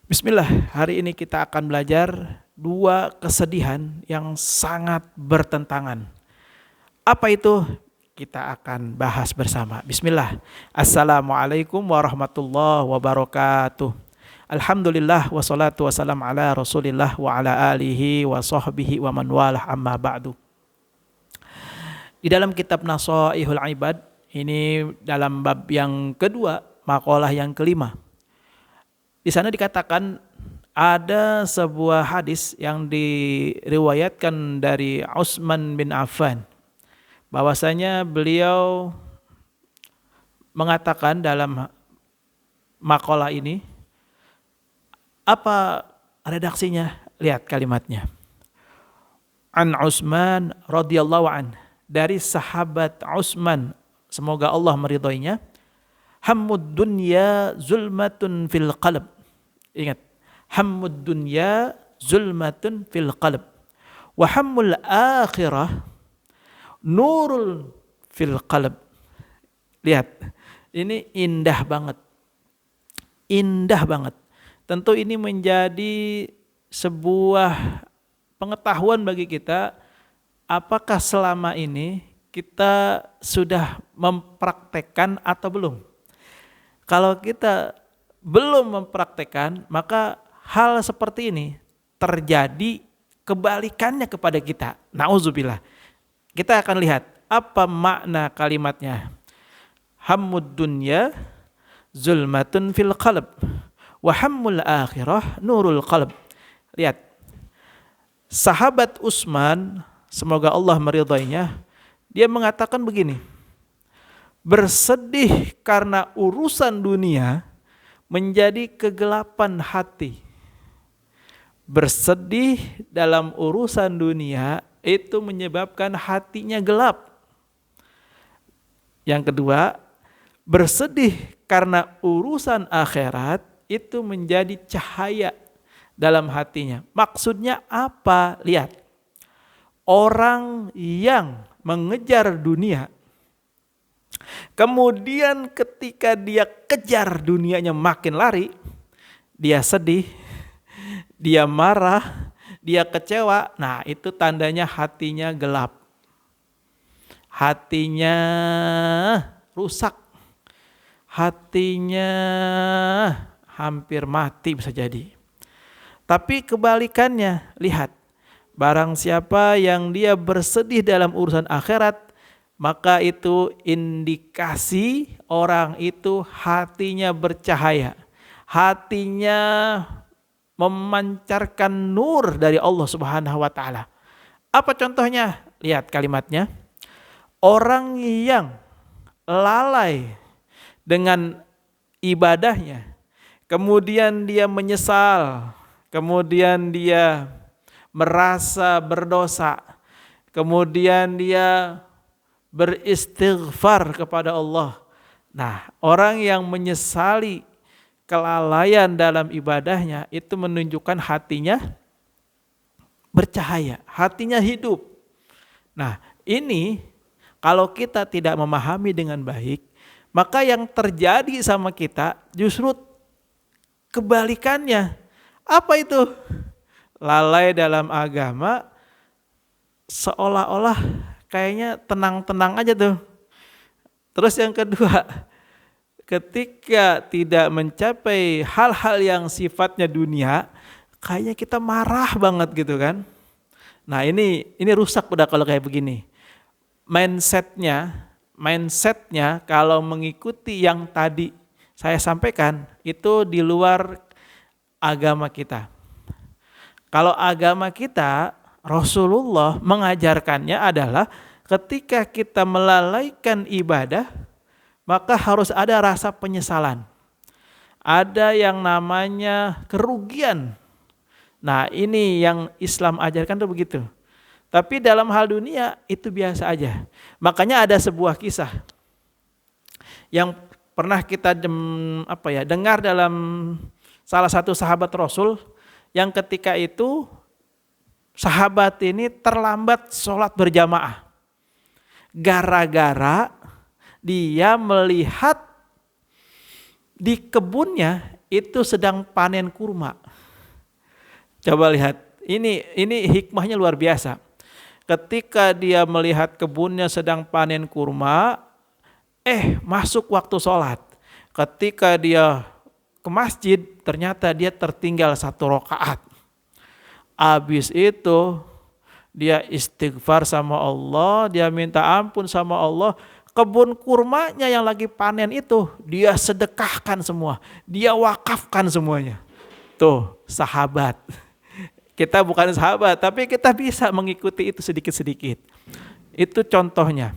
Bismillah, hari ini kita akan belajar dua kesedihan yang sangat bertentangan. Apa itu? Kita akan bahas bersama. Bismillah. Assalamualaikum warahmatullahi wabarakatuh. Alhamdulillah wassalatu wassalam ala rasulillah wa ala alihi wa sahbihi wa man walah amma ba'du. Di dalam kitab Nasaihul Ibad, ini dalam bab yang kedua, makalah yang kelima. Di sana dikatakan ada sebuah hadis yang diriwayatkan dari Utsman bin Affan, bahwasanya beliau mengatakan dalam makalah ini, apa redaksinya? Lihat kalimatnya. An Utsman radhiyallahu an, dari sahabat Utsman, semoga Allah meridhoinya. Hammud dunya zulmatun fil qalb. Ingat, hammud dunya zulmatun fil qalb. Wa hammul akhirah nurul fil qalb. Lihat, ini indah banget. Indah banget. Tentu ini menjadi sebuah pengetahuan bagi kita, apakah selama ini kita sudah mempraktekkan atau belum. Kalau kita belum mempraktekkan, maka hal seperti ini terjadi kebalikannya kepada kita. Nauzubillah. Kita akan lihat apa makna kalimatnya. Hammud dunya zulmatun fil qalb wa hammul akhirah nurul qalb. Lihat. Sahabat Utsman, semoga Allah meridainya, dia mengatakan begini. Bersedih karena urusan dunia menjadi kegelapan hati. Bersedih dalam urusan dunia itu menyebabkan hatinya gelap. Yang kedua, bersedih karena urusan akhirat itu menjadi cahaya dalam hatinya. Maksudnya apa? Lihat. Orang yang mengejar dunia, kemudian ketika dia kejar dunianya makin lari, dia sedih, dia marah, dia kecewa. Nah, itu tandanya hatinya gelap. Hatinya rusak. Hatinya hampir mati bisa jadi. Tapi kebalikannya, lihat. Barang siapa yang dia bersedih dalam urusan akhirat, maka itu indikasi orang itu hatinya bercahaya. Hatinya memancarkan nur dari Allah Subhanahu wa taala. Apa contohnya? Lihat kalimatnya. Orang yang lalai dengan ibadahnya, kemudian dia menyesal, kemudian dia merasa berdosa, kemudian dia beristighfar kepada Allah. Nah, orang yang menyesali kelalaian dalam ibadahnya itu menunjukkan hatinya bercahaya, hatinya hidup. Nah, ini kalau kita tidak memahami dengan baik, maka yang terjadi sama kita justru kebalikannya. Apa itu? Lalai dalam agama, seolah-olah kayaknya tenang-tenang aja tuh. Terus yang kedua, ketika tidak mencapai hal-hal yang sifatnya dunia, kayaknya kita marah banget gitu kan. Nah ini rusak udah kalau kayak begini. Mindsetnya kalau mengikuti yang tadi saya sampaikan, itu di luar agama kita. Kalau agama kita, Rasulullah mengajarkannya adalah ketika kita melalaikan ibadah, maka harus ada rasa penyesalan. Ada yang namanya kerugian. Nah, ini yang Islam ajarkan tuh begitu. Tapi dalam hal dunia itu biasa aja. Makanya ada sebuah kisah yang pernah kita dengar dalam salah satu sahabat Rasul, yang ketika itu sahabat ini terlambat sholat berjamaah. Gara-gara dia melihat di kebunnya itu sedang panen kurma. Coba lihat, ini hikmahnya luar biasa. Ketika dia melihat kebunnya sedang panen kurma, masuk waktu sholat. Ketika dia ke masjid, ternyata dia tertinggal 1 rakaat. Habis itu dia istighfar sama Allah, dia minta ampun sama Allah. Kebun kurmanya yang lagi panen itu dia sedekahkan semua, dia wakafkan semuanya. Tuh sahabat. Kita bukan sahabat, tapi kita bisa mengikuti itu sedikit-sedikit. Itu contohnya.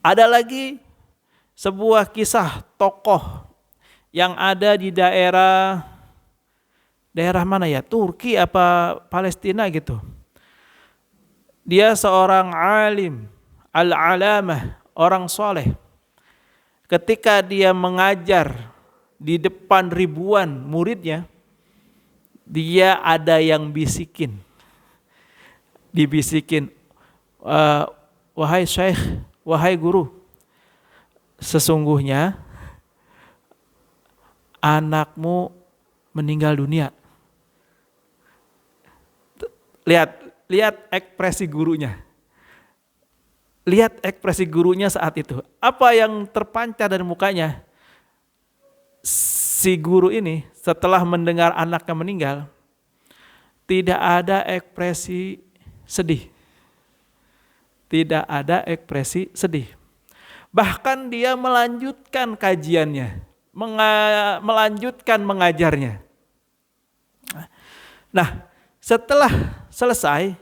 Ada lagi sebuah kisah tokoh yang ada di daerah mana ya? Turki apa Palestina gitu. Dia seorang alim, al-alamah, orang soleh. Ketika dia mengajar di depan ribuan muridnya, dia ada yang dibisikin, wahai syekh, wahai guru, sesungguhnya anakmu meninggal dunia. Lihat ekspresi gurunya. Lihat ekspresi gurunya saat itu. Apa yang terpancar dari mukanya? Si guru ini setelah mendengar anaknya meninggal, tidak ada ekspresi sedih. Tidak ada ekspresi sedih. Bahkan dia melanjutkan kajiannya, melanjutkan mengajarnya. Nah, setelah selesai,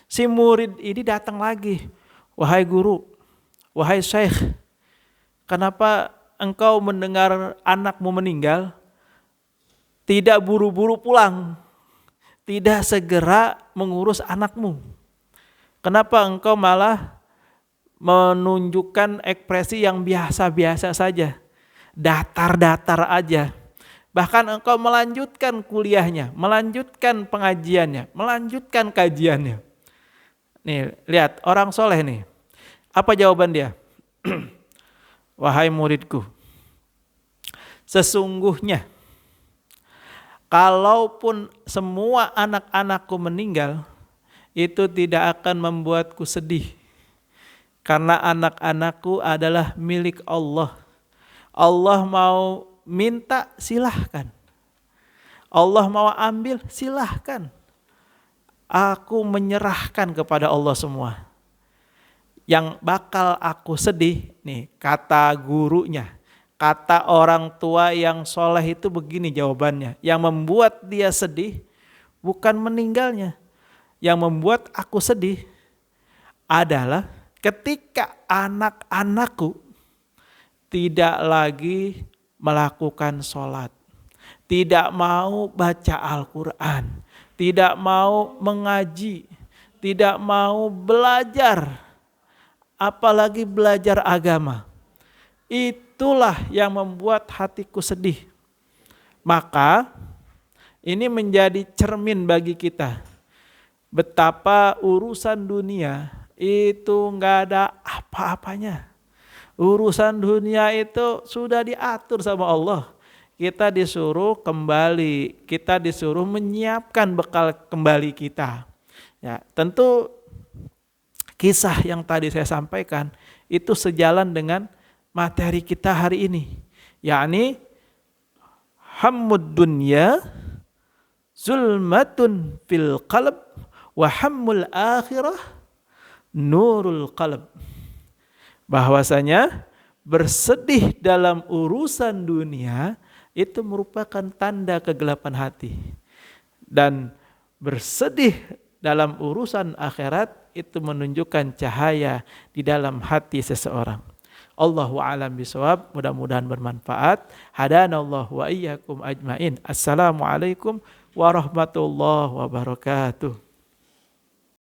si murid ini datang lagi. Wahai guru, wahai syekh, kenapa engkau mendengar anakmu meninggal, tidak buru-buru pulang, tidak segera mengurus anakmu? Kenapa engkau malah menunjukkan ekspresi yang biasa-biasa saja, datar-datar aja? Bahkan engkau melanjutkan kuliahnya, melanjutkan pengajiannya, melanjutkan kajiannya. Nih, lihat orang soleh nih. Apa jawaban dia? Wahai muridku, sesungguhnya kalaupun semua anak-anakku meninggal, itu tidak akan membuatku sedih. Karena anak-anakku adalah milik Allah. Allah mau minta, silahkan. Allah mau ambil, silahkan. Aku menyerahkan kepada Allah semua. Yang bakal aku sedih, nih kata gurunya, kata orang tua yang soleh itu begini jawabannya. Yang membuat dia sedih bukan meninggalnya. Yang membuat aku sedih adalah ketika anak-anakku tidak lagi melakukan sholat, tidak mau baca Al-Quran, tidak mau mengaji, tidak mau belajar, apalagi belajar agama. Itulah yang membuat hatiku sedih. Maka ini menjadi cermin bagi kita. Betapa urusan dunia itu gak ada apa-apanya. Urusan dunia itu sudah diatur sama Allah. Kita disuruh kembali, kita disuruh menyiapkan bekal kembali kita. Ya, tentu kisah yang tadi saya sampaikan itu sejalan dengan materi kita hari ini. Yakni hammud dunya zulmatun fil qalb wa hammul akhirah nurul qalb. Bahwasanya bersedih dalam urusan dunia itu merupakan tanda kegelapan hati. Dan bersedih dalam urusan akhirat itu menunjukkan cahaya di dalam hati seseorang. Allahu a'lam bishawab, mudah-mudahan bermanfaat. Hadanallahu wa iyyakum ajmain. Assalamualaikum warahmatullahi wabarakatuh.